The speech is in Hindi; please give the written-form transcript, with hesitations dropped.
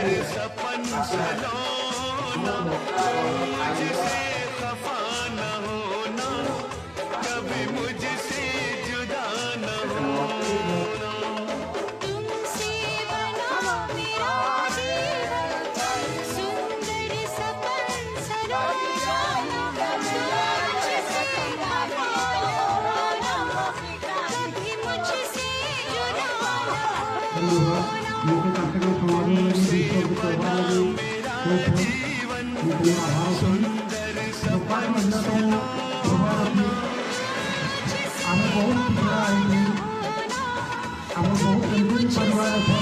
सपन सलोना मुझसे खफा न होना कभी मुझसे जुदा न होना तुमसे बना मेरा जीवन सुंदर सपन सलोना मुझसे खफा न होना कभी मुझसे जुदा न मेरा जीवन सुंदर सपन আমার বহুত